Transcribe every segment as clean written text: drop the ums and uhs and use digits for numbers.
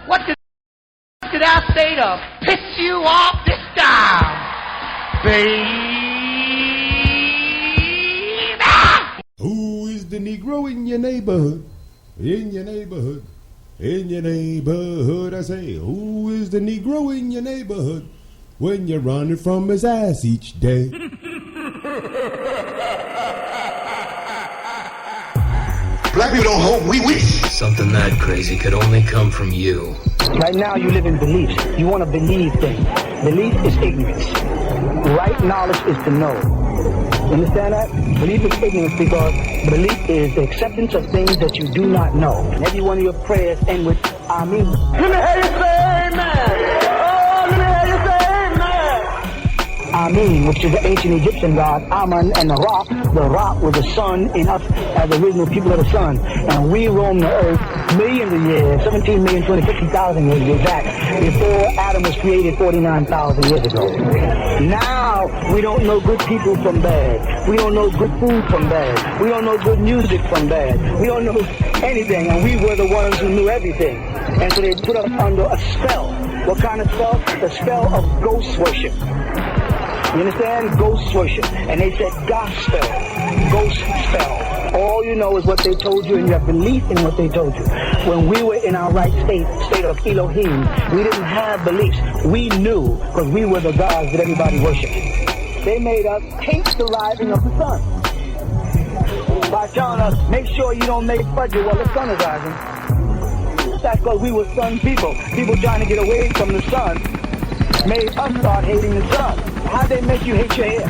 What did I say to piss you off this time, baby? Who is the Negro in your neighborhood? In your neighborhood. In your neighborhood, I say. Who is the Negro in your neighborhood when you're running from his ass each day? Black people don't hope, we wish. Something that crazy could only come from you. Right now you live in beliefs. You want to believe things. Belief is ignorance. Right knowledge is to know. You understand that? Belief is ignorance because belief is the acceptance of things that you do not know. And every one of your prayers end with Amen. Let me hear you say amen. Oh, let me hear you say amen. Amen, which is the ancient Egyptian god Amun, and the rock was the sun in us as the original people of the sun. And we roam the earth millions of years, 17,250,000 years to be exact, before Adam was created 49,000 years ago. Now, we don't know good people from bad. We don't know good food from bad. We don't know good music from bad. We don't know anything, and we were the ones who knew everything. And so they put us under a spell. What kind of spell? The spell of ghost worship. You understand? Ghost worship. And they said gospel, ghost spell. All you know is what they told you, and you have belief in what they told you. When we were in our right state of Elohim, we didn't have beliefs. We knew because we were the gods that everybody worshipped. They made us hate the rising of the sun by telling us, make sure you don't make fudge while the sun is rising. That's because we were sun people. People trying to get away from the sun made us start hating the sun. How'd they make you hate your hair?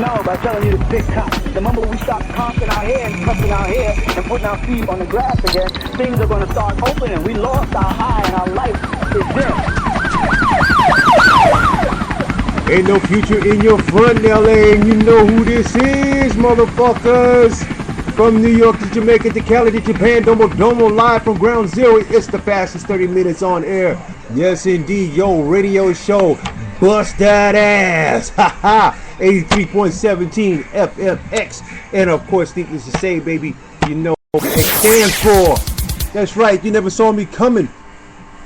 No, by telling you to pick cotton. The moment we stop conking our hair and cutting our hair and putting our feet on the grass again, things are going to start opening. We lost our eye and our life is dead. Ain't no future in your front, LA, and you know who this is, motherfuckers. From New York to Jamaica to Cali to Japan, Domo live from Ground Zero. It's the fastest 30 minutes on air. Yes, indeed, yo, radio show. Bust that ass. Haha. 83.17 FMX. And of course, needless to say, baby, you know what it stands for. That's right, you never saw me coming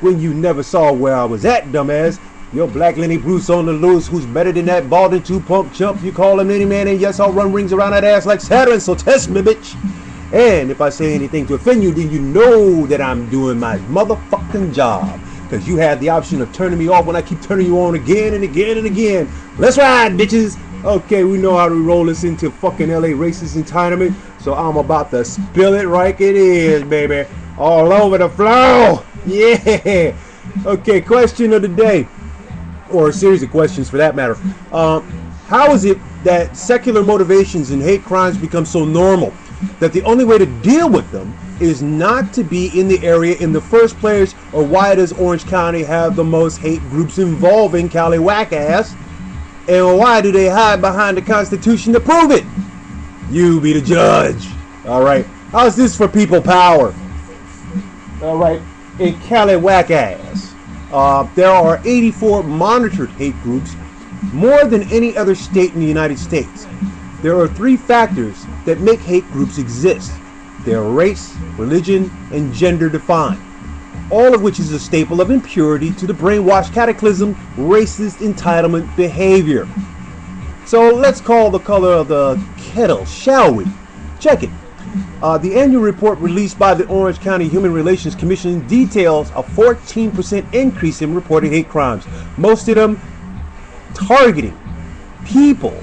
when you never saw where I was at, dumbass. Yo, Black Lenny Bruce on the loose, who's better than that bald and two-pump chump you call him any man, and yes, I'll run rings around that ass like Saturn, so test me, bitch. And if I say anything to offend you, then you know that I'm doing my motherfucking job. Because you have the option of turning me off when I keep turning you on again and again and again. Let's ride, bitches. Okay, we know how to roll this into fucking LA racist entitlement, so I'm about to spill it like it is, baby. All over the floor. Yeah. Okay, question of the day. Or a series of questions for that matter. How is it that secular motivations and hate crimes become so normal that the only way to deal with them is not to be in the area in the first place? Or why does Orange County have the most hate groups involving Cali whack ass? And why do they hide behind the Constitution to prove it? You be the judge. Alright, how's this for people power? Alright, in Cali whack ass, there are 84 monitored hate groups, more than any other state in the United States. There are 3 factors that make hate groups exist. They are race, religion, and gender defined, all of which is a staple of impurity to the brainwashed cataclysm, racist entitlement behavior. So let's call the color of the kettle, shall we? Check it. The annual report released by the Orange County Human Relations Commission details a 14% increase in reported hate crimes, most of them targeting people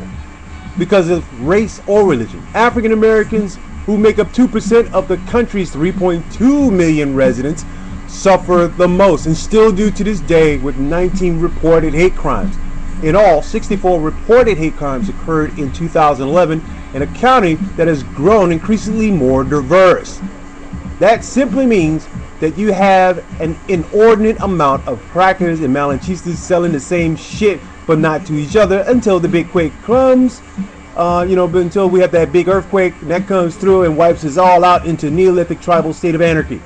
because of race or religion. African Americans, who make up 2% of the country's 3.2 million residents, suffer the most and still do to this day, with 19 reported hate crimes. In all, 64 reported hate crimes occurred in 2011 in a county that has grown increasingly more diverse. That simply means that you have an inordinate amount of crackers and malinchistas selling the same shit but not to each other until the big quake comes. Until we have that big earthquake and that comes through and wipes us all out into Neolithic tribal state of anarchy.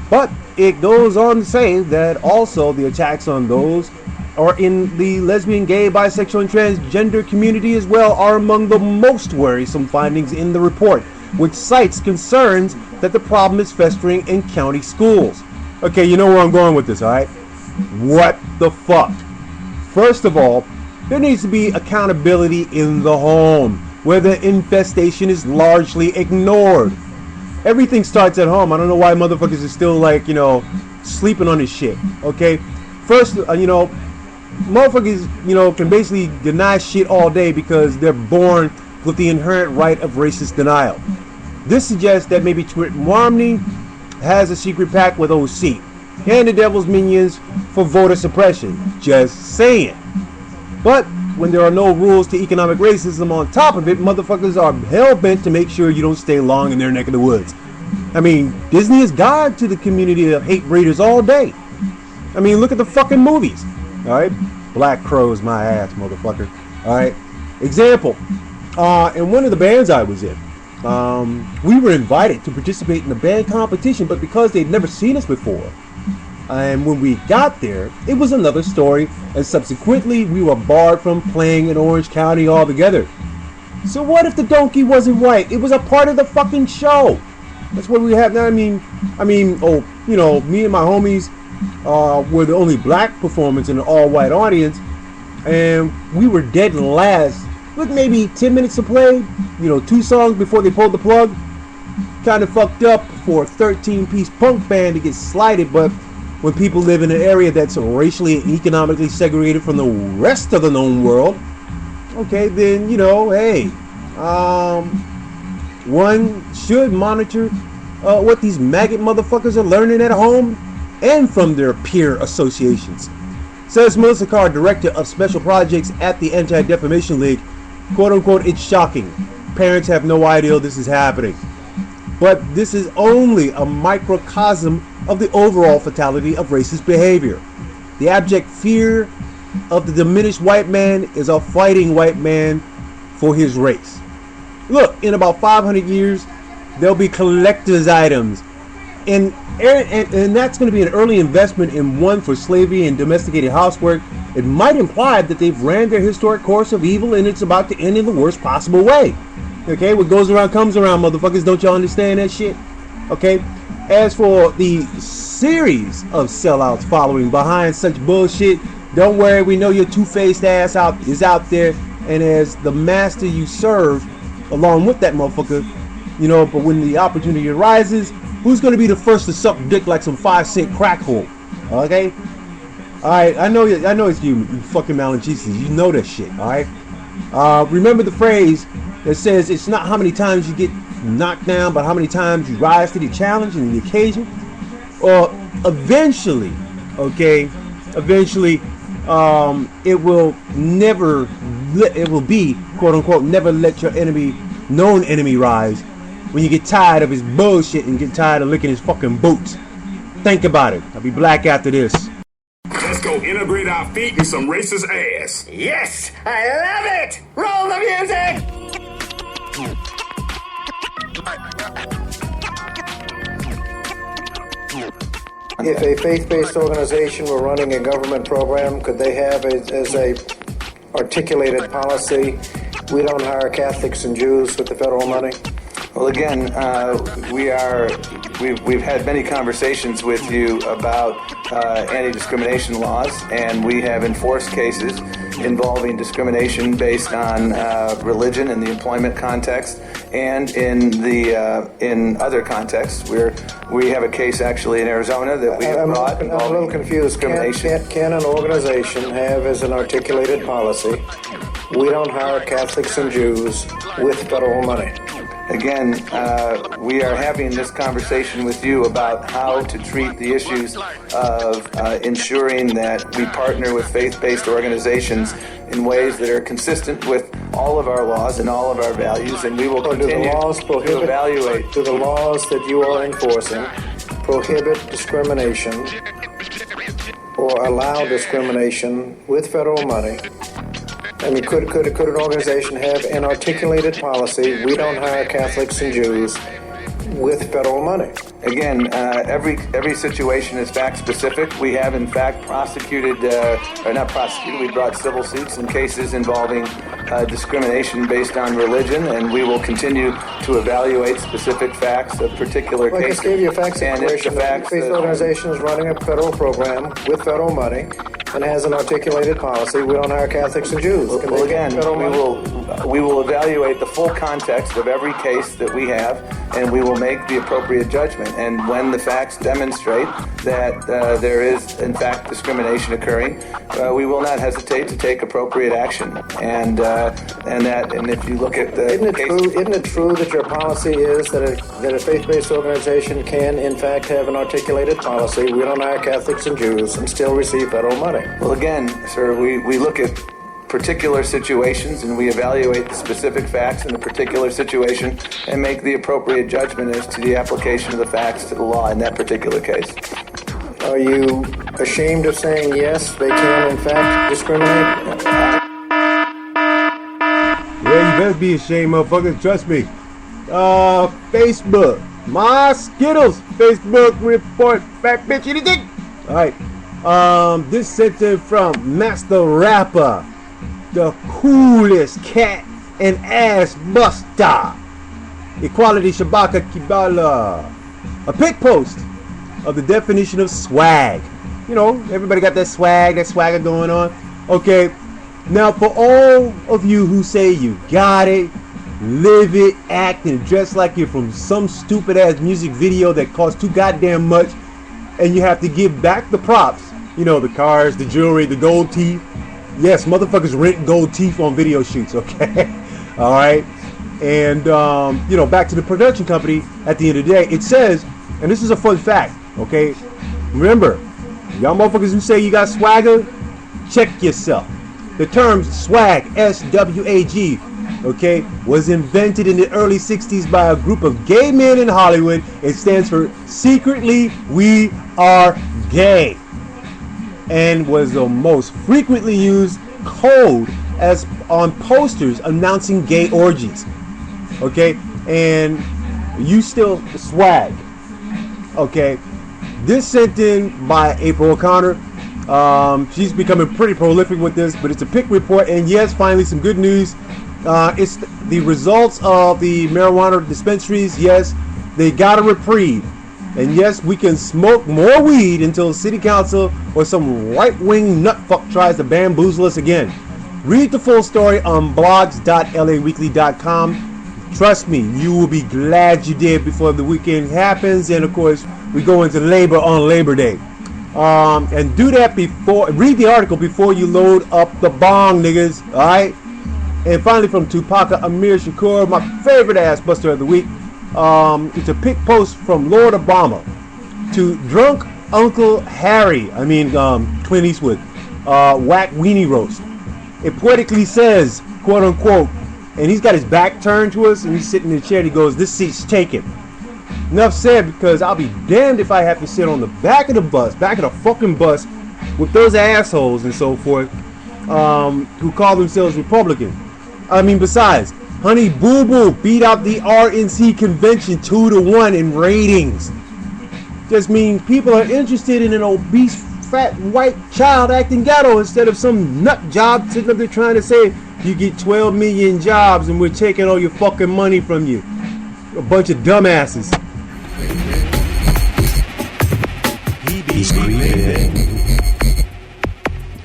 But it goes on to say that also the attacks on those or in the lesbian, gay, bisexual, and transgender community as well are among the most worrisome findings in the report. which cites concerns that the problem is festering in county schools. Okay, you know where I'm going with this, alright? What the fuck? First of all, there needs to be accountability in the home, where the infestation is largely ignored. Everything starts at home. I don't know why motherfuckers are still like, you know, sleeping on this shit, okay? First, you know, motherfuckers, you know, can basically deny shit all day because they're born with the inherent right of racist denial. This suggests that maybe Romney has a secret pact with OC and the devil's minions for voter suppression. Just saying. But when there are no rules to economic racism on top of it, motherfuckers are hell-bent to make sure you don't stay long in their neck of the woods. I mean, Disney is God to the community of hate breeders all day. I mean, look at the fucking movies. Alright? Black Crow's my ass, motherfucker. Alright? Example. In one of the bands I was in, we were invited to participate in a band competition, but because they'd never seen us before, and when we got there, it was another story, and subsequently we were barred from playing in Orange County altogether. So what if the donkey wasn't white? It was a part of the fucking show. That's what we have now. I mean, oh, you know, me and my homies were the only black performance in an all-white audience, and we were dead last with maybe 10 minutes to play, you know, 2 songs before they pulled the plug. Kind of fucked up for a 13-piece punk band to get slighted, but when people live in an area that's racially and economically segregated from the rest of the known world, okay, then, you know, hey, one should monitor what these maggot motherfuckers are learning at home and from their peer associations. Says Melissa Carr, director of special projects at the Anti-Defamation League, quote unquote, it's shocking. Parents have no idea this is happening. But this is only a microcosm of the overall fatality of racist behavior. The abject fear of the diminished white man is a fighting white man for his race. Look, in about 500 years, there'll be collector's items. And that's going to be an early investment in one for slavery and domesticated housework. It might imply that they've ran their historic course of evil and it's about to end in the worst possible way. Okay, what goes around comes around, motherfuckers. Don't y'all understand that shit? Okay, as for the series of sellouts following behind such bullshit, don't worry, we know your two-faced ass is out there, and as the master you serve, along with that motherfucker, you know, but when the opportunity arises, who's going to be the first to suck dick like some 5-cent crack hole? Okay? Alright, I know it's you fucking Malincheses. You know that shit, alright? Remember the phrase that says it's not how many times you get knocked down, but how many times you rise to the challenge and the occasion? Or eventually, okay, it will be, quote unquote, never let your known enemy rise when you get tired of his bullshit and get tired of licking his fucking boots. Think about it. I'll be black after this. Let's go integrate our feet in some racist ass. Yes, I love it. Roll the music. If a faith-based organization were running a government program, could they have as a articulated policy, we don't hire Catholics and Jews with the federal money? Well, again, we've had many conversations with you about anti-discrimination laws, and we have enforced cases involving discrimination based on religion in the employment context and in other contexts. We have a case actually in Arizona that we have brought. I'm a little confused. Discrimination. Can an organization have as an articulated policy, we don't hire Catholics and Jews with federal money? Again, we are having this conversation with you about how to treat the issues of ensuring that we partner with faith-based organizations in ways that are consistent with all of our laws and all of our values, and we will continue to evaluate. Do the laws that you are enforcing prohibit discrimination or allow discrimination with federal money? I mean, could an organization have an articulated policy, we don't hire Catholics and Jews with federal money? Again, every situation is fact specific. We have in fact prosecuted, or not prosecuted, we brought civil suits in cases involving discrimination based on religion, and we will continue to evaluate specific facts of particular Well, I cases. just gave you a fact And if the situation. The facts faith organization is running a federal program with federal money and has an articulated policy. We don't hire Catholics and Jews. Can Well, they get again, federal money? we will evaluate the full context of every case that we have, and we will make the appropriate judgment. And when the facts demonstrate that there is, in fact, discrimination occurring, we will not hesitate to take appropriate action. And if you look at the Isn't it true that your policy is that a faith-based organization can, in fact, have an articulated policy? We don't hire Catholics and Jews and still receive federal money. Well, again, sir, we look at particular situations and we evaluate the specific facts in the particular situation and make the appropriate judgment as to the application of the facts to the law in that particular case. Are you ashamed of saying yes, they can, in fact, discriminate? Yeah, you better be ashamed, motherfuckers. Trust me. Facebook. My Skittles. Facebook report. Fat bitch anything. Alright. This sent in from Master Rapper. The coolest cat and ass buster. Equality Shabaka Kibala. A pic post of the definition of swag. You know, everybody got that swagger going on. Okay. Now, for all of you who say you got it, live it, act, and dress like you're from some stupid ass music video that costs too goddamn much, and you have to give back the props, you know, the cars, the jewelry, the gold teeth. Yes, motherfuckers rent gold teeth on video shoots, okay? Alright? And, you know, back to the production company at the end of the day. It says, and this is a fun fact, okay? Remember, y'all motherfuckers who say you got swagger, check yourself. The term swag, S-W-A-G, okay, was invented in the early 60s by a group of gay men in Hollywood. It stands for Secretly We Are Gay, and was the most frequently used code as on posters announcing gay orgies. Okay, and you still swag. Okay, this sent in by April O'Connor. She's becoming pretty prolific with this, but it's a pic report, and yes, finally some good news. It's the results of the marijuana dispensaries. Yes, they got a reprieve, and yes, we can smoke more weed until city council or some right-wing nutfuck tries to bamboozle us again. Read the full story on blogs.laweekly.com. Trust me, you will be glad you did before the weekend happens, and of course we go into labor on Labor Day. And do that before, read the article before you load up the bong, niggas. Alright? And finally, from Tupaka Amir Shakur, my favorite ass buster of the week. It's a pic post from Lord Obama to drunk Uncle Harry. I mean, Clint Eastwood. Whack weenie roast. It poetically says, quote unquote, and he's got his back turned to us and he's sitting in the chair and he goes, "This seat's taken." Enough said, because I'll be damned if I have to sit on the back of the bus, back of the fucking bus, with those assholes and so forth, who call themselves Republican. I mean, besides, Honey Boo Boo beat out the RNC convention 2-1 in ratings. Just mean people are interested in an obese, fat, white child acting ghetto instead of some nut job sitting up there trying to say, you get 12 million jobs and we're taking all your fucking money from you. A bunch of dumbasses. He's creeping.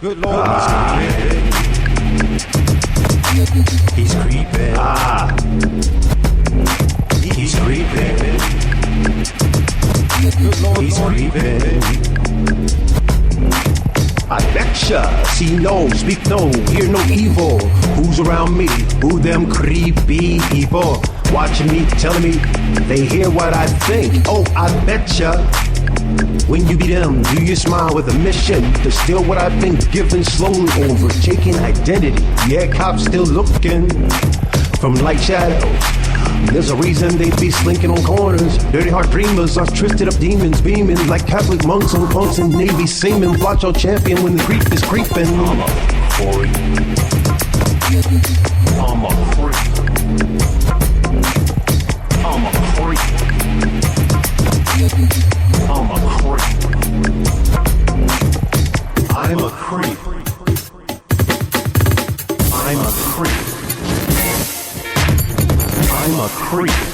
Good Lord. He's creeping. He's creeping. Good Lord. He's creeping. I betcha, see no, speak no, hear no evil. Who's around me? Who them creepy people? Watching me, telling me they hear what I think. Oh, I betcha. When you beat them, do you smile with a mission to steal what I've been given slowly over, taking identity? Yeah, cops still looking from light shadows. There's a reason they be slinking on corners. Dirty heart dreamers are twisted up demons, beaming like Catholic monks on punks and Navy seamen. Watch our champion when the creep is creeping. I'm a freak. I'm a freak. I'm a freak. I'm a creep. I'm a creep. I'm a creep. free.